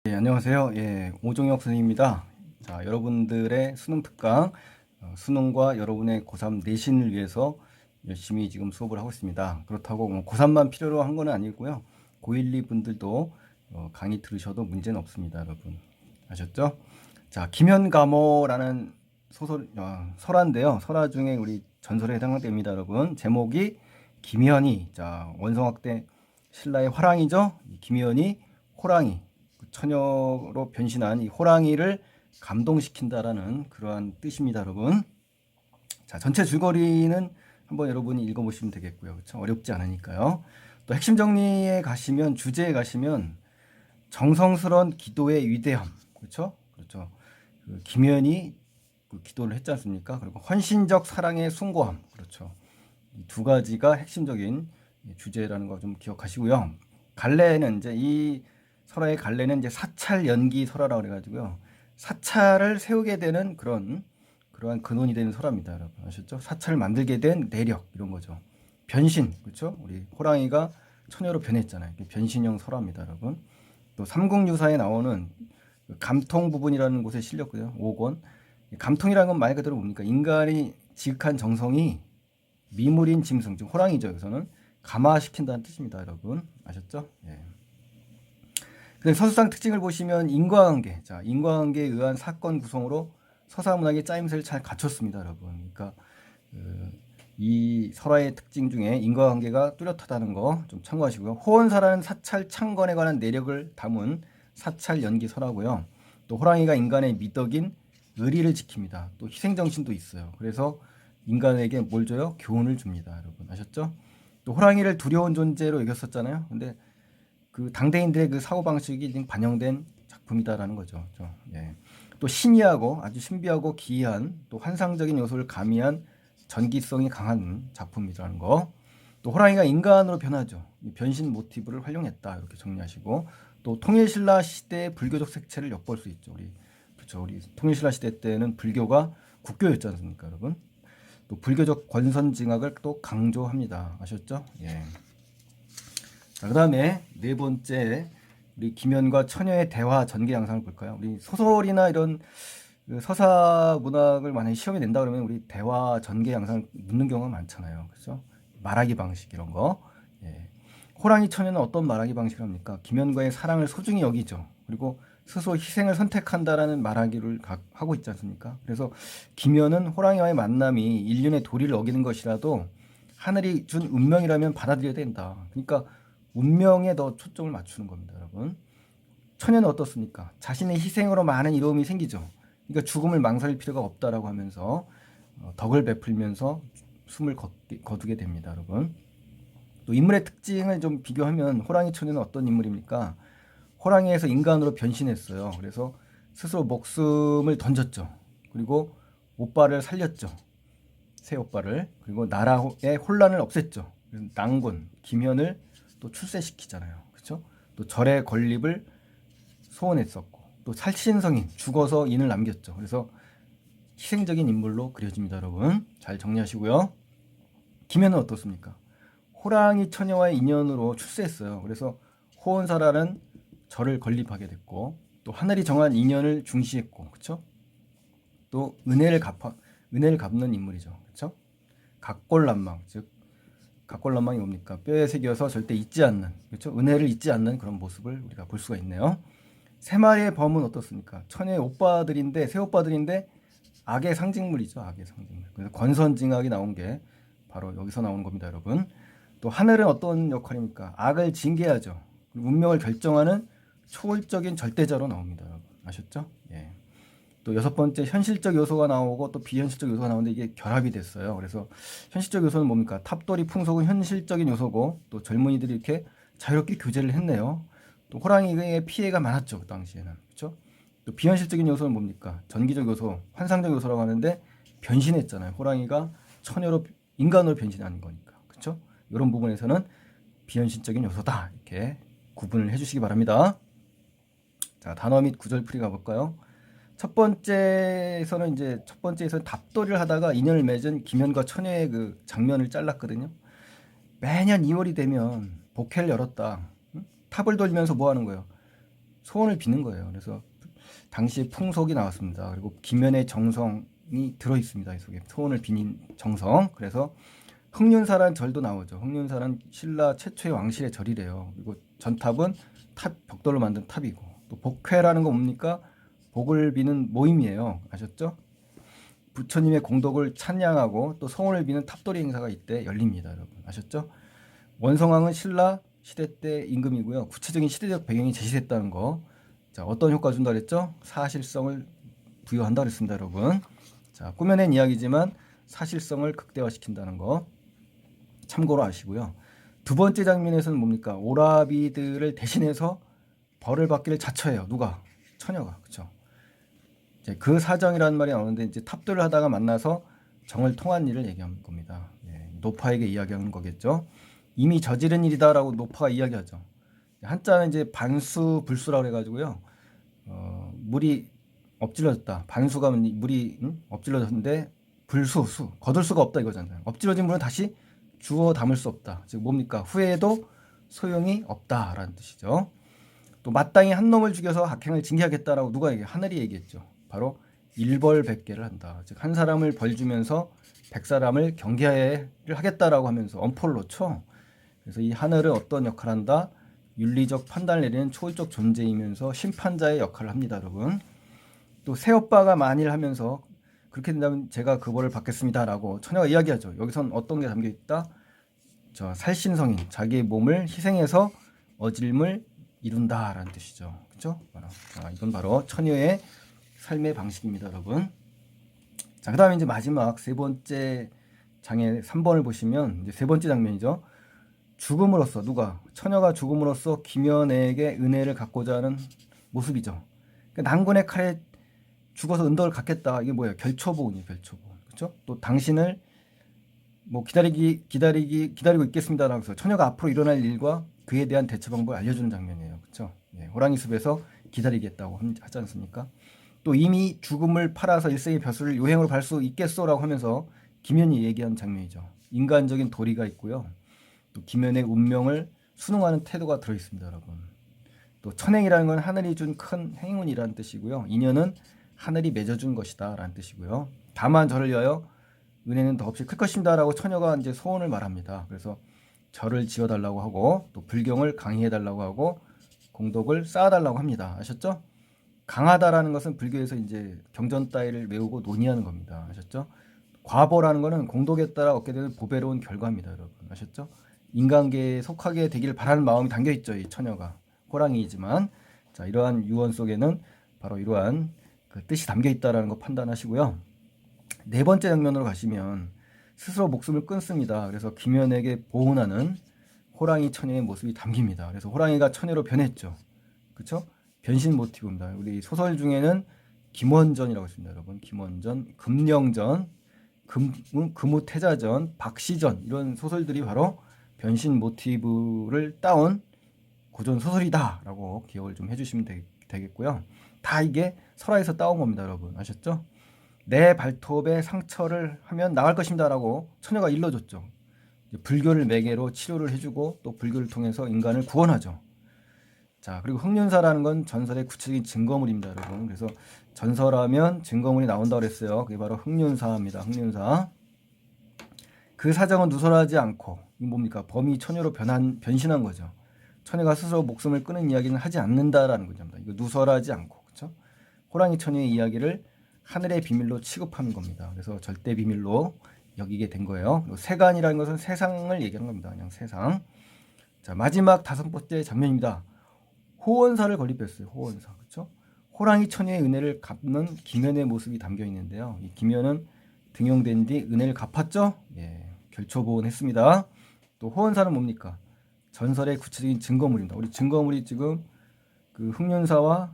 안녕하세요. 오종혁 선생님입니다. 자, 여러분들의 수능 특강, 수능과 여러분의 고3 내신을 위해서 열심히 지금 수업을 하고 있습니다. 그렇다고 뭐 고3만 필요로 한 건 아니고요. 고1, 2 분들도 강의 들으셔도 문제는 없습니다, 여러분. 아셨죠? 자, 김현감호라는 소설, 설화인데요. 설화 중에 우리 전설에 해당됩니다, 여러분. 제목이 김현이, 자, 원성학대 신라의 화랑이죠. 김현이 호랑이. 처녀로 변신한 이 호랑이를 감동시킨다라는 그러한 뜻입니다, 여러분. 자, 전체 줄거리는 한번 여러분이 읽어보시면 되겠고요. 그렇죠? 어렵지 않으니까요. 또 핵심 정리에 가시면, 주제에 가시면 정성스러운 기도의 위대함, 그렇죠? 그렇죠. 그 김연이 그 기도를 했지 않습니까? 그리고 헌신적 사랑의 숭고함, 그렇죠. 이 두 가지가 핵심적인 주제라는 거 좀 기억하시고요. 갈래는 이제 이 설화의 갈래는 이제 사찰 연기 설화라고 그래가지고요. 사찰을 세우게 되는 그러한 근원이 되는 설화입니다, 여러분. 아셨죠? 사찰을 만들게 된 내력 이런 거죠. 변신, 그렇죠? 우리 호랑이가 처녀로 변했잖아요. 변신형 설화입니다, 여러분. 또 삼국유사에 나오는 감통 부분이라는 곳에 실렸고요. 5권. 감통이라는 건 말 그대로 뭡니까? 인간이 지극한 정성이 미물인 짐승, 즉 호랑이죠. 여기서는 감화시킨다는 뜻입니다, 여러분. 아셨죠? 예. 근데 서술상 특징을 보시면 인과관계, 자, 인과관계에 의한 사건 구성으로 서사문학의 짜임새를 잘 갖췄습니다, 여러분. 그러니까 이 설화의 특징 중에 인과관계가 뚜렷하다는 거 좀 참고하시고요. 호원사라는 사찰 창건에 관한 내력을 담은 사찰 연기 설화고요. 또 호랑이가 인간의 미덕인 의리를 지킵니다. 또 희생정신도 있어요. 그래서 인간에게 뭘 줘요? 교훈을 줍니다, 여러분. 아셨죠? 또 호랑이를 두려운 존재로 여겼었잖아요. 근데 그 당대인들의 그 사고방식이 반영된 작품이다라는 거죠. 예. 또 신기하고 아주 신비하고 기이한 또 환상적인 요소를 가미한 전기성이 강한 작품이라는 거. 또 호랑이가 인간으로 변하죠. 변신 모티브를 활용했다 이렇게 정리하시고 또 통일신라 시대의 불교적 색채를 엿볼 수 있죠. 우리 통일신라 시대 때는 불교가 국교였지 않습니까, 여러분? 또 불교적 권선징악을 또 강조합니다. 아셨죠? 예. 자, 그다음에 네 번째 우리 김연과 처녀의 대화 전개 양상을 볼까요? 우리 소설이나 이런 그 서사 문학을 만약에 시험에 낸다 그러면 우리 대화 전개 양상을 묻는 경우가 많잖아요. 그렇죠? 말하기 방식 이런 거. 예. 호랑이 처녀는 어떤 말하기 방식을 합니까? 김연과의 사랑을 소중히 여기죠. 그리고 스스로 희생을 선택한다라는 말하기를 하고 있지 않습니까? 그래서 김연은 호랑이와의 만남이 인륜의 도리를 어기는 것이라도 하늘이 준 운명이라면 받아들여야 된다. 그러니까 운명에 더 초점을 맞추는 겁니다, 여러분. 처녀는 어떻습니까? 자신의 희생으로 많은 이로움이 생기죠. 그러니까 죽음을 망설일 필요가 없다라고 하면서 덕을 베풀면서 숨을 거두게 됩니다, 여러분. 또 인물의 특징을 좀 비교하면 호랑이 처녀는 어떤 인물입니까? 호랑이에서 인간으로 변신했어요. 그래서 스스로 목숨을 던졌죠. 그리고 오빠를 살렸죠. 새 오빠를. 그리고 나라의 혼란을 없앴죠. 낭군, 김현을 또 출세시키잖아요. 그렇죠? 또 절의 건립을 소원했었고 또 살신성인 죽어서 인을 남겼죠. 그래서 희생적인 인물로 그려집니다, 여러분. 잘 정리하시고요. 김현은 어떻습니까? 호랑이 처녀와의 인연으로 출세했어요. 그래서 호원사라는 절을 건립하게 됐고 또 하늘이 정한 인연을 중시했고, 그렇죠? 또 은혜를 갚는 인물이죠, 그렇죠? 각골난망, 즉 각골난망이 뭡니까? 뼈에 새겨서 절대 잊지 않는, 그렇죠? 은혜를 잊지 않는 그런 모습을 우리가 볼 수가 있네요. 세 마리의 범은 어떻습니까? 천의 오빠들인데, 새 오빠들인데 악의 상징물이죠, 악의 상징물. 그래서 권선징악이 나온 게 바로 여기서 나오는 겁니다, 여러분. 또 하늘은 어떤 역할입니까? 악을 징계하죠. 운명을 결정하는 초월적인 절대자로 나옵니다, 여러분. 아셨죠? 예. 또 여섯 번째 현실적 요소가 나오고 또 비현실적 요소가 나오는데 이게 결합이 됐어요. 그래서 현실적 요소는 뭡니까? 탑돌이 풍속은 현실적인 요소고 또 젊은이들이 이렇게 자유롭게 교제를 했네요. 또 호랑이의 피해가 많았죠, 그 당시에는. 그렇죠? 또 비현실적인 요소는 뭡니까? 전기적 요소, 환상적 요소라고 하는데 변신했잖아요. 호랑이가 처녀로 인간으로 변신하는 거니까. 그렇죠? 이런 부분에서는 비현실적인 요소다. 이렇게 구분을 해 주시기 바랍니다. 자, 단어 및 구절풀이 가볼까요? 첫 번째에서는 답돌이를 하다가 인연을 맺은 김현과 처녀의 그 장면을 잘랐거든요. 매년 2월이 되면 복회를 열었다. 응? 탑을 돌면서 뭐 하는 거예요? 소원을 비는 거예요. 그래서 당시 풍속이 나왔습니다. 그리고 김연의 정성이 들어 있습니다. 이 속에 소원을 비는 정성. 그래서 흑륜사라는 절도 나오죠. 흑륜사는 신라 최초의 왕실의 절이래요. 그리고 전탑은 벽돌로 만든 탑이고, 또 복회라는 거 뭡니까? 복을 비는 모임이에요. 아셨죠? 부처님의 공덕을 찬양하고 또 소원을 비는 탑돌이 행사가 이때 열립니다. 여러분 아셨죠? 원성왕은 신라 시대 때 임금이고요. 구체적인 시대적 배경이 제시됐다는 거. 자, 어떤 효과 준다 그랬죠? 사실성을 부여한다 그랬습니다, 여러분. 자, 꾸며낸 이야기지만 사실성을 극대화시킨다는 거 참고로 아시고요. 두 번째 장면에서는 뭡니까? 오라비들을 대신해서 벌을 받기를 자처해요. 누가? 처녀가. 그렇죠? 이제 그 사정이라는 말이 나오는데 이제 탑돌을 하다가 만나서 정을 통한 일을 얘기한 겁니다. 예, 노파에게 이야기하는 거겠죠. 이미 저지른 일이다라고 노파가 이야기하죠. 한자는 이제 반수불수라고 해가지고요. 물이 엎질러졌다. 반수가 물이 엎질러졌는데 불수 거둘 수가 없다 이거잖아요. 엎질러진 물은 다시 주워 담을 수 없다. 즉 뭡니까? 후회해도 소용이 없다라는 뜻이죠. 또 마땅히 한 놈을 죽여서 악행을 징계하겠다라고 누가 얘기해? 하늘이 얘기했죠. 바로 일벌백계를 한다. 즉 한 사람을 벌 주면서 100사람을 경계를 하겠다라고 하면서 엄포를 놓죠. 그래서 이 하늘은 어떤 역할을 한다? 윤리적 판단을 내리는 초월적 존재이면서 심판자의 역할을 합니다, 여러분. 또 새오빠가 만일 하면서 그렇게 된다면 제가 그 벌을 받겠습니다라고 처녀가 이야기하죠. 여기선 어떤 게 담겨 있다? 저 살신성인, 자기의 몸을 희생해서 어질물 이룬다라는 뜻이죠. 그렇죠? 자, 이건 바로 처녀의 삶의 방식입니다, 여러분. 자, 그다음에 이제 마지막 세 번째 장의 3번을 보시면 이제 세 번째 장면이죠. 죽음으로써 누가? 처녀가 죽음으로써 김연에게 은혜를 갖고자 하는 모습이죠. 그러니까 난군의 칼에 죽어서 은덕을 갖겠다. 이게 뭐예요? 결초보은이에요, 결초보은. 그렇죠? 또 당신을 뭐 기다리고 있겠습니다라고 해서 처녀가 앞으로 일어날 일과 그에 대한 대처 방법을 알려주는 장면이에요. 그렇죠? 예, 호랑이 숲에서 기다리겠다고 하지 않습니까? 또 이미 죽음을 팔아서 일생의 벼슬을 요행으로 갈 수 있겠소라고 하면서 김연이 얘기한 장면이죠. 인간적인 도리가 있고요. 또 김연의 운명을 순응하는 태도가 들어있습니다, 여러분. 또 천행이라는 건 하늘이 준 큰 행운이라는 뜻이고요. 인연은 하늘이 맺어준 것이다 라는 뜻이고요. 다만 저를 위하여 은혜는 더없이 클 것입니다라고 처녀가 이제 소원을 말합니다. 그래서 절을 지어달라고 하고 또 불경을 강의해달라고 하고 공덕을 쌓아달라고 합니다. 아셨죠? 강하다라는 것은 불교에서 이제 경전 따위를 외우고 논의하는 겁니다. 아셨죠? 과보라는 것은 공덕에 따라 얻게 되는 보배로운 결과입니다, 여러분. 아셨죠? 인간계에 속하게 되기를 바라는 마음이 담겨 있죠, 이 처녀가. 호랑이이지만, 자, 이러한 유언 속에는 바로 이러한 그 뜻이 담겨 있다라는 거 판단하시고요. 네 번째 장면으로 가시면 스스로 목숨을 끊습니다. 그래서 김연에게 보훈하는 호랑이 처녀의 모습이 담깁니다. 그래서 호랑이가 처녀로 변했죠. 그렇죠? 변신 모티브입니다. 우리 소설 중에는 김원전이라고 있습니다, 여러분. 김원전, 금령전, 금우태자전, 박시전 이런 소설들이 바로 변신 모티브를 따온 고전 소설이다라고 기억을 좀 해주시면 되겠고요. 다 이게 설화에서 따온 겁니다, 여러분. 아셨죠? 내 발톱에 상처를 하면 나을 것입니다라고 처녀가 일러줬죠. 불교를 매개로 치료를 해주고 또 불교를 통해서 인간을 구원하죠. 자, 그리고 흑륜사라는 건 전설의 구체적인 증거물입니다, 여러분. 그래서 전설하면 증거물이 나온다고 그랬어요. 그게 바로 흑륜사입니다. 흑륜사. 그 사정은 누설하지 않고, 이게 뭡니까? 범이 처녀로 변신한 거죠. 처녀가 스스로 목숨을 끊은 이야기는 하지 않는다라는 거죠. 이거 누설하지 않고, 그렇죠? 호랑이 처녀의 이야기를 하늘의 비밀로 취급하는 겁니다. 그래서 절대 비밀로 여기게 된 거예요. 세간이라는 것은 세상을 얘기하는 겁니다. 그냥 세상. 자, 마지막 다섯 번째 장면입니다. 호원사를 건립했어요. 호원사. 그렇죠? 호랑이 처녀의 은혜를 갚는 김연의 모습이 담겨 있는데요. 이 김연은 등용된 뒤 은혜를 갚았죠? 예. 결초보온했습니다. 또 호원사는 뭡니까? 전설의 구체적인 증거물입니다. 우리 증거물이 지금 그 흑륜사와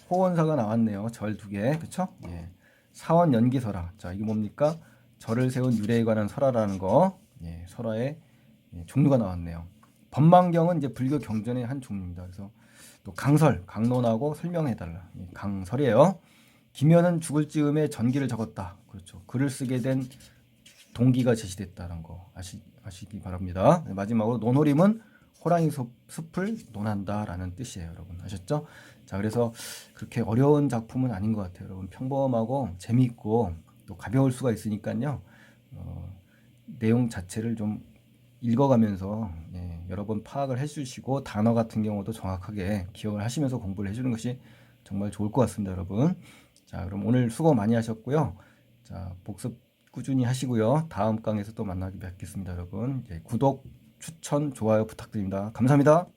호원사가 나왔네요. 절 두 개. 그렇죠? 예. 사원 연기설화. 자, 이게 뭡니까? 절을 세운 유래에 관한 설화라는 거. 예. 설화의 종류가 나왔네요. 법망경은 이제 불교 경전의 한 종류입니다. 그래서 또 강설, 강론하고 설명해달라. 강설이에요. 김연은 죽을 즈음에 전기를 적었다. 그렇죠. 글을 쓰게 된 동기가 제시됐다는 거 아시기 바랍니다. 마지막으로 논호림은 호랑이 숲을 논한다라는 뜻이에요, 여러분. 아셨죠? 자, 그래서 그렇게 어려운 작품은 아닌 것 같아요, 여러분. 평범하고 재미있고 또 가벼울 수가 있으니까요. 내용 자체를 좀 읽어가면서 여러 번 파악을 해주시고 단어 같은 경우도 정확하게 기억을 하시면서 공부를 해주는 것이 정말 좋을 것 같습니다, 여러분. 자, 그럼 오늘 수고 많이 하셨고요. 자, 복습 꾸준히 하시고요. 다음 강에서 또 만나게 뵙겠습니다, 여러분. 구독, 추천, 좋아요 부탁드립니다. 감사합니다.